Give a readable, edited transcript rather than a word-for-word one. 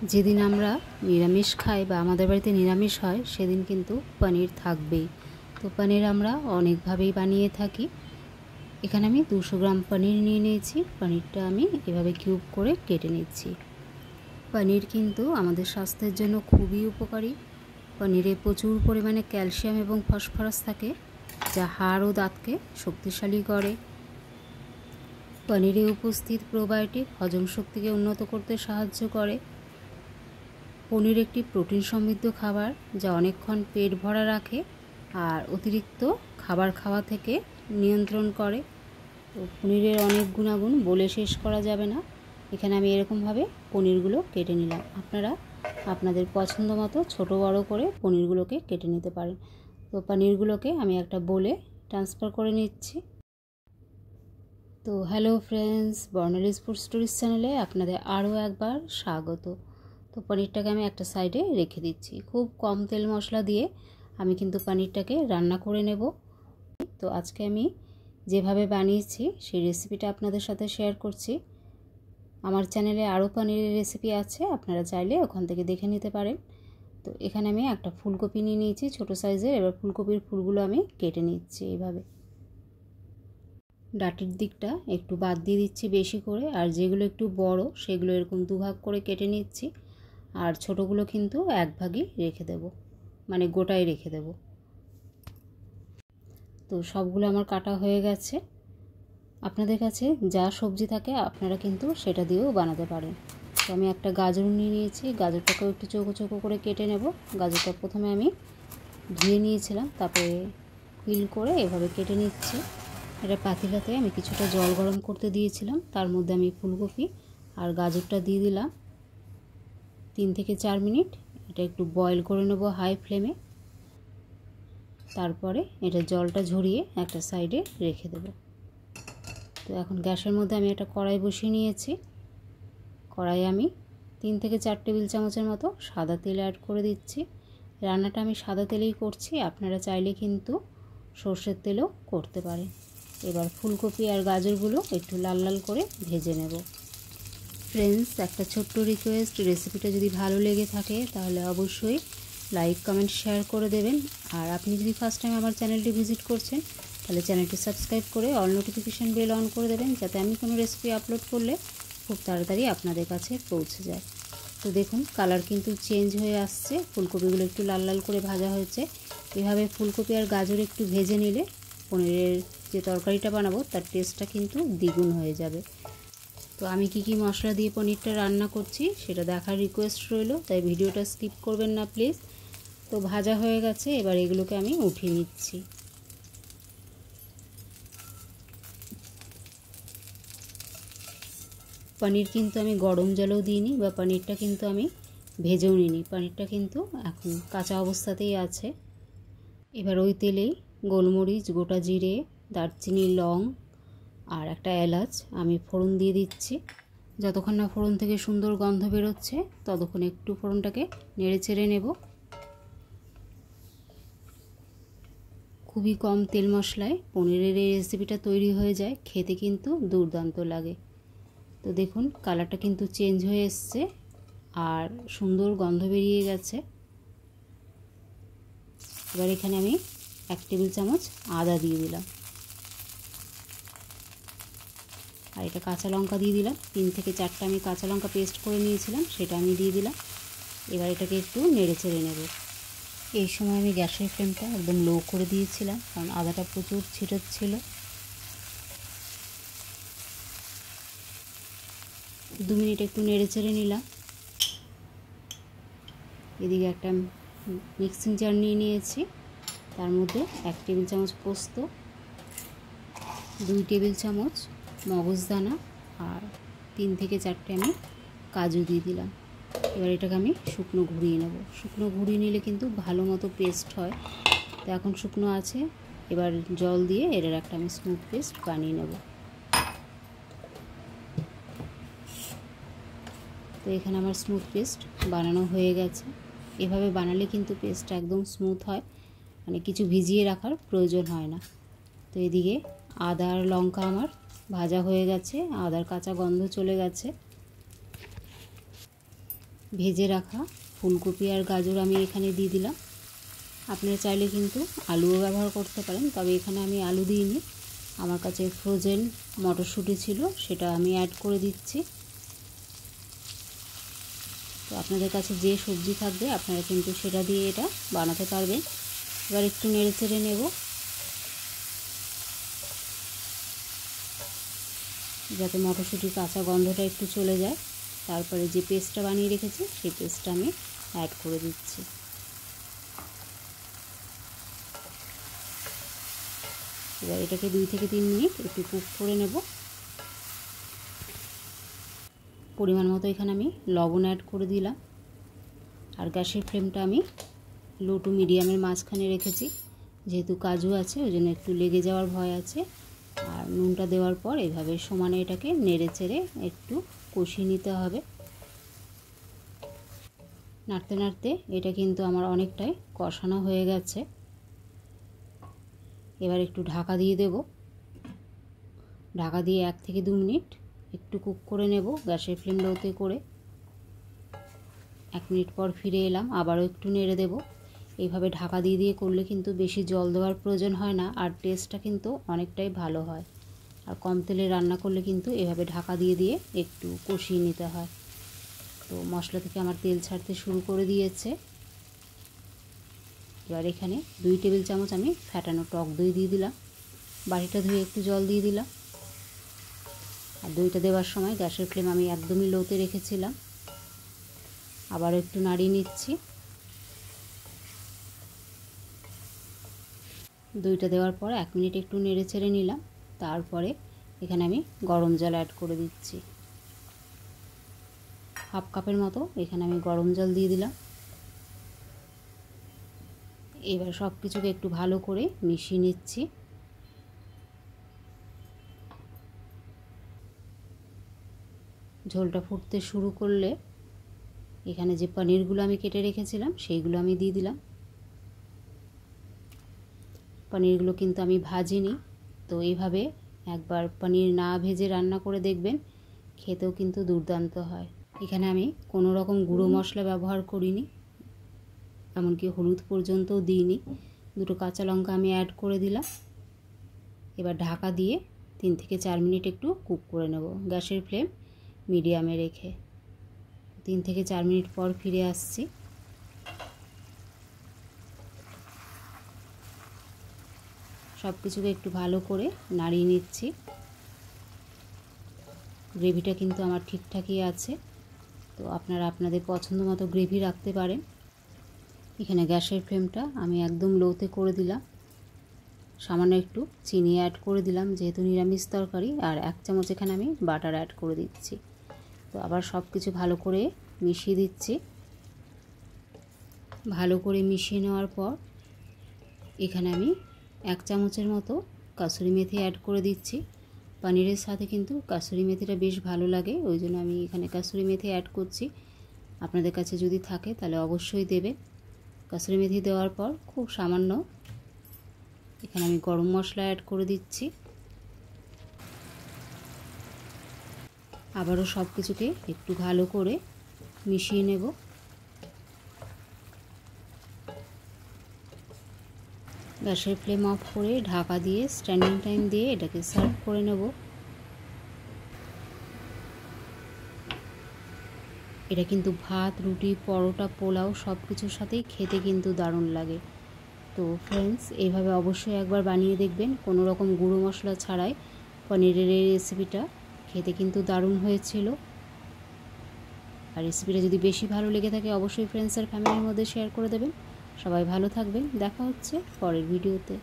যেদিন আমরা নিরামিষ খাই বা আমাদের বাড়িতে নিরামিষ হয় সেদিন কিন্তু পনির থাকবেই। তো পনির আমরা অনেকভাবেই বানিয়ে থাকি। এখানে আমি 200 গ্রাম পনির নিয়ে নিয়েছি। পনিরটা আমি এভাবে কিউব করে কেটে নিচ্ছি। পনির কিন্তু আমাদের স্বাস্থ্যের জন্য খুবই উপকারী। পনিরে প্রচুর পরিমাণে ক্যালসিয়াম এবং ফসফরাস থাকে, যা হাড় ও দাঁতকে শক্তিশালী করে। পনিরে উপস্থিত প্রোবায়োটিক হজম শক্তিকে উন্নত করতে সাহায্য করে। পনির একটি প্রোটিন সমৃদ্ধ খাবার, যা অনেকক্ষণ পেট ভরা রাখে আর অতিরিক্ত খাবার খাওয়া থেকে নিয়ন্ত্রণ করে। তো পনিরের অনেক গুণাগুণ বলে শেষ করা যাবে না। এখানে আমি এরকমভাবে পনিরগুলো কেটে নিলাম। আপনারা আপনাদের পছন্দ মতো ছোটো বড়ো করে পনিরগুলোকে কেটে নিতে পারেন। তো পনিরগুলোকে আমি একটা বোলে ট্রান্সফার করে নিচ্ছি। তো হ্যালো ফ্রেন্ডস, বর্ণালীজ ফুড স্টোরিজ চ্যানেলে আপনাদের আরও একবার স্বাগত। তো পনিরটাকে আমি একটা সাইডে রেখে দিচ্ছি। খুব কম তেল মশলা দিয়ে আমি কিন্তু পনিরটাকে রান্না করে নেব। তো আজকে আমি যেভাবে বানিয়েছি সেই রেসিপিটা আপনাদের সাথে শেয়ার করছি। আমার চ্যানেলে আরও পনিরের রেসিপি আছে, আপনারা চাইলে ওখান থেকে দেখে নিতে পারেন। তো এখানে আমি একটা ফুলকপি নিয়ে নিয়েছি ছোটো সাইজের। এবার ফুলকপির ফুলগুলো আমি কেটে নিচ্ছি এইভাবে। ডাটির দিকটা একটু বাদ দিয়ে দিচ্ছি বেশি করে, আর যেগুলো একটু বড় সেগুলো এরকম দুভাগ করে কেটে নিচ্ছি। আর ছোটোগুলো কিন্তু এক ভাগই রেখে দেব, মানে গোটায় রেখে দেব। তো সবগুলো আমার কাটা হয়ে গেছে। আপনাদের কাছে যা সবজি থাকে আপনারা কিন্তু সেটা দিয়েও বানাতে পারেন। তো আমি একটা গাজর নিয়ে নিয়েছি, গাজরটাকেও একটু চৌকো চৌকো করে কেটে নেব। গাজরটা প্রথমে আমি ধুয়ে নিয়েছিলাম, তারপরে পিল করে এভাবে কেটে নিচ্ছি। এটা পাতিলাতে আমি কিছুটা জল গরম করতে দিয়েছিলাম, তার মধ্যে আমি ফুলকপি আর গাজরটা দিয়ে দিলাম। 3 থেকে 4 মিনিট এটা একটু বয়েল করে নেব হাই ফ্লেমে। তারপরে এটা জলটা ঝরিয়ে একটা সাইডে রেখে দেব। তো এখন গ্যাসের মধ্যে আমি একটা কড়াই বসিয়ে নিয়েছি। কড়াইয়ে আমি 3 থেকে 4 টেবিল চামচের মতো সাদা তেল অ্যাড করে দিচ্ছি। রান্নাটা আমি সাদা তেলেই করছি, আপনারা চাইলে কিন্তু সর্ষের তেলও করতে পারেন। এবার ফুলকপি আর গাজরগুলো একটু লাল লাল করে ভেজে নেব। ফ্রেন্ডস, একটা ছোট্ট রিকোয়েস্ট, রেসিপিটা যদি ভালো লেগে থাকে তাহলে অবশ্যই লাইক কমেন্ট শেয়ার করে দেবেন। আর আপনি যদি ফার্স্ট টাইম আমার চ্যানেলটি ভিজিট করছেন তাহলে চ্যানেলটি সাবস্ক্রাইব করে অল নোটিফিকেশান বেল অন করে দেবেন, যাতে আমি কোনো রেসিপি আপলোড করলে খুব তাড়াতাড়ি আপনাদের কাছে পৌঁছে যায়। তো দেখুন কালার কিন্তু চেঞ্জ হয়ে আসছে, ফুলকপিগুলো একটু লাল লাল করে ভাজা হয়েছে। এভাবে ফুলকপি আর গাজর একটু ভেজে নিলে পনিরের যে তরকারিটা বানাবো তার টেস্টটা কিন্তু দ্বিগুণ হয়ে যাবে। তো আমি কি মশলা দিয়ে পনিরটা রান্না করছি সেটা দেখার রিকোয়েস্ট রইল, তাই ভিডিওটা স্কিপ করবেন না প্লিজ। তো ভাজা হয়ে গেছে, এবার এগুলোকে আমি উঠিয়ে নিচ্ছি। পনির কিন্তু আমি গরম জলেও দিইনি, বা পনিরটা কিন্তু আমি ভেজেও নিইনি। পনিরটা কিন্তু এখন কাঁচা অবস্থাতেই আছে। এবার ওই তেলেই গোলমরিচ, গোটা জিরে, দারচিনি, লং আর একটা এলাচ আমি ফোড়ন দিয়ে দিচ্ছি। যতক্ষণ না ফোড়ন থেকে সুন্দর গন্ধ বেরোচ্ছে ততক্ষণ একটু ফোড়নটাকে নেড়ে চেড়ে নেব। খুবই কম তেল মশলায় পনিরের এই রেসিপিটা তৈরি হয়ে যায়, খেতে কিন্তু দুর্দান্ত লাগে। তো দেখুন কালারটা কিন্তু চেঞ্জ হয়ে এসছে আর সুন্দর গন্ধ বেরিয়ে গেছে। এবার এখানে আমি 1 টেবিল চামচ আদা দিয়ে দিলাম, আর এটা কাঁচা লঙ্কা দিয়ে দিলাম। 3 থেকে 4টা আমি কাঁচা লঙ্কা পেস্ট করে নিয়েছিলাম, সেটা আমি দিয়ে দিলাম। এবার এটাকে একটু নেড়ে চেড়ে নেব। এই সময় আমি গ্যাসের ফ্লেমটা একদম লো করে দিয়েছিলাম, কারণ আদাটা প্রচুর ছিটচ্ছিল। 2 মিনিট একটু নেড়ে চেড়ে নিলাম। এদিকে একটা মিক্সিং জার নিয়ে নিয়েছি, তার মধ্যে 1 টেবিল চামচ পোস্ত, 2 টেবিল চামচ মগজদানা আর 3 থেকে 4টে আমি কাজু দিয়ে দিলাম। এবার এটাকে আমি শুকনো ঘুরিয়ে নেব। শুকনো ঘুরিয়ে নিলে কিন্তু ভালো মতো পেস্ট হয়। তো এখন শুকনো আছে, এবার জল দিয়ে এর একটা আমি স্মুথ পেস্ট বানিয়ে নেব। তো এখানে আমার স্মুথ পেস্ট বানানো হয়ে গেছে। এভাবে বানালে কিন্তু পেস্টটা একদম স্মুথ হয়, মানে কিছু ভিজিয়ে রাখার প্রয়োজন হয় না। তো এদিকে আদা আর লঙ্কা আমার ভাজা হয়ে গেছে, আদার কাঁচা গন্ধ চলে গেছে। ভেজে রাখা ফুলকপি আর গাজর আমি এখানে দিয়ে দিলাম। আপনারা চাইলে কিন্তু আলুও ব্যবহার করতে পারেন, তবে এখানে আমি আলু দিইনি। আমার কাছে ফ্রোজেন মটরশুঁটি ছিল, সেটা আমি অ্যাড করে দিচ্ছি। তো আপনাদের কাছে যে সবজি থাকবে আপনারা কিন্তু সেটা দিয়ে এটা বানাতে পারবেন। এবার একটু নেড়ে চেড়ে নেব, যাতে মটরশুঁটির কাঁচা গন্ধটা একটু চলে যায়। তারপরে যে পেস্টটা বানিয়ে রেখেছি সেই পেস্টটা আমি অ্যাড করে দিচ্ছি। এবার এটাকে 2 থেকে 3 মিনিট একটু কুক করে নেব। পরিমাণ মতো এখানে আমি লবণ অ্যাড করে দিলাম। আর গ্যাসের ফ্লেমটা আমি লো টু মিডিয়ামের মাঝখানে রেখেছি, যেহেতু কাজু আছে ওই জন্য একটু লেগে যাওয়ার ভয় আছে। আর নুনটা দেওয়ার পর এইভাবে সমানে এটাকে নেড়ে চেড়ে একটু কষিয়ে নিতে হবে। নাড়তে নাড়তে এটা কিন্তু আমার অনেকটাই কষানো হয়ে গেছে। এবার একটু ঢাকা দিয়ে দেব। ঢাকা দিয়ে 1 থেকে 2 মিনিট একটু কুক করে নেব গ্যাসের ফ্লেম লোতে করে। 1 মিনিট পর ফিরে এলাম, আবারও একটু নেড়ে দেব। এইভাবে ঢাকা দিয়ে দিয়ে করলে কিন্তু বেশি জল দেওয়ার প্রয়োজন হয় না, আর টেস্টটা কিন্তু অনেকটাই ভালো হয়। আর কম তেলে রান্না করলে কিন্তু এভাবে ঢাকা দিয়ে দিয়ে একটু কষিয়ে নিতে হয়। তো মশলা থেকে আমার তেল ছাড়তে শুরু করে দিয়েছে। এবার এখানে 2 টেবিল চামচ আমি ফ্যাটানো টক দই দিয়ে দিলাম। বাটিটা ধুয়ে একটু জল দিয়ে দিলাম। আর দইটা দেওয়ার সময় গ্যাসের ফ্লেম আমি একদমই লোতে রেখেছিলাম। আবার একটু নাড়িয়ে নিচ্ছি। দইটা দেওয়ার পর 1 মিনিট একটু নেড়ে চেড়ে নিলাম। তারপরে এখানে আমি গরম জল অ্যাড করে দিচ্ছি। 1/2 কাপের মতো এখানে আমি গরম জল দিয়ে দিলাম। এবার সব কিছুকে একটু ভালো করে মিশিয়ে নিচ্ছি। ঝোলটা ফুটতে শুরু করলে এখানে যে পনিরগুলো আমি কেটে রেখেছিলাম সেইগুলো আমি দিয়ে দিলাম। পনিরগুলো কিন্তু আমি ভাজিনি, তো এইভাবে একবার পনির না ভেজে রান্না করে দেখবেন, খেতেও কিন্তু দুর্দান্ত হয়। এখানে আমি কোনো রকম গুঁড়ো মশলা ব্যবহার করিনি, এমনকি হলুদ পর্যন্তও দিইনি। 2টো কাঁচা লঙ্কা আমি অ্যাড করে দিলাম। এবার ঢাকা দিয়ে 3 থেকে 4 মিনিট একটু কুক করে নেব গ্যাসের ফ্লেম মিডিয়ামে রেখে। 3 থেকে 4 মিনিট পর ফিরে আসছি। সব কিছুকে একটু ভালো করে নাড়িয়ে নিচ্ছি। গ্রেভিটা কিন্তু আমার ঠিকঠাকই আছে, তো আপনারা আপনাদের পছন্দ মতো গ্রেভি রাখতে পারেন। এখানে গ্যাসের ফ্লেমটা আমি একদম লোতে করে দিলাম। সামান্য একটু চিনি অ্যাড করে দিলাম, যেহেতু নিরামিষ তরকারি। আর 1 চামচ এখানে আমি বাটার অ্যাড করে দিচ্ছি। তো আবার সব কিছু ভালো করে মিশিয়ে দিচ্ছি। ভালো করে মিশিয়ে নেওয়ার পর এখানে আমি 1 চামচের মতো কাসুরি মেথি অ্যাড করে দিচ্ছি। পনিরের সাথে কিন্তু কাসুরি মেথিটা বেশ ভালো লাগে, ওই জন্য আমি এখানে কাসুরি মেথি অ্যাড করছি। আপনাদের কাছে যদি থাকে তাহলে অবশ্যই দেবে। কাসুরি মেথি দেওয়ার পর খুব সামান্য এখানে আমি গরম মশলা অ্যাড করে দিচ্ছি। আবারও সব কিছুকে একটু ভালো করে মিশিয়ে নেব। গ্যাসের ফ্লেম অফ করে ঢাকা দিয়ে স্ট্যান্ডিং টাইম দিয়ে এটাকে সার্ভ করে নেব। এটা কিন্তু ভাত, রুটি, পরোটা, পোলাও সব কিছুর সাথেই খেতে কিন্তু দারুণ লাগে। তো ফ্রেন্ডস, এইভাবে অবশ্যই একবার বানিয়ে দেখবেন, কোনো রকম গুঁড়ো মশলা ছাড়াই পনিরের এই রেসিপিটা খেতে কিন্তু দারুণ হয়েছিল। আর রেসিপিটা যদি বেশি ভালো লেগে থাকে অবশ্যই ফ্রেন্ডস আর ফ্যামিলির মধ্যে শেয়ার করে দেবেন। সবাই ভালো থাকবেন, দেখা হচ্ছে পরের ভিডিওতে।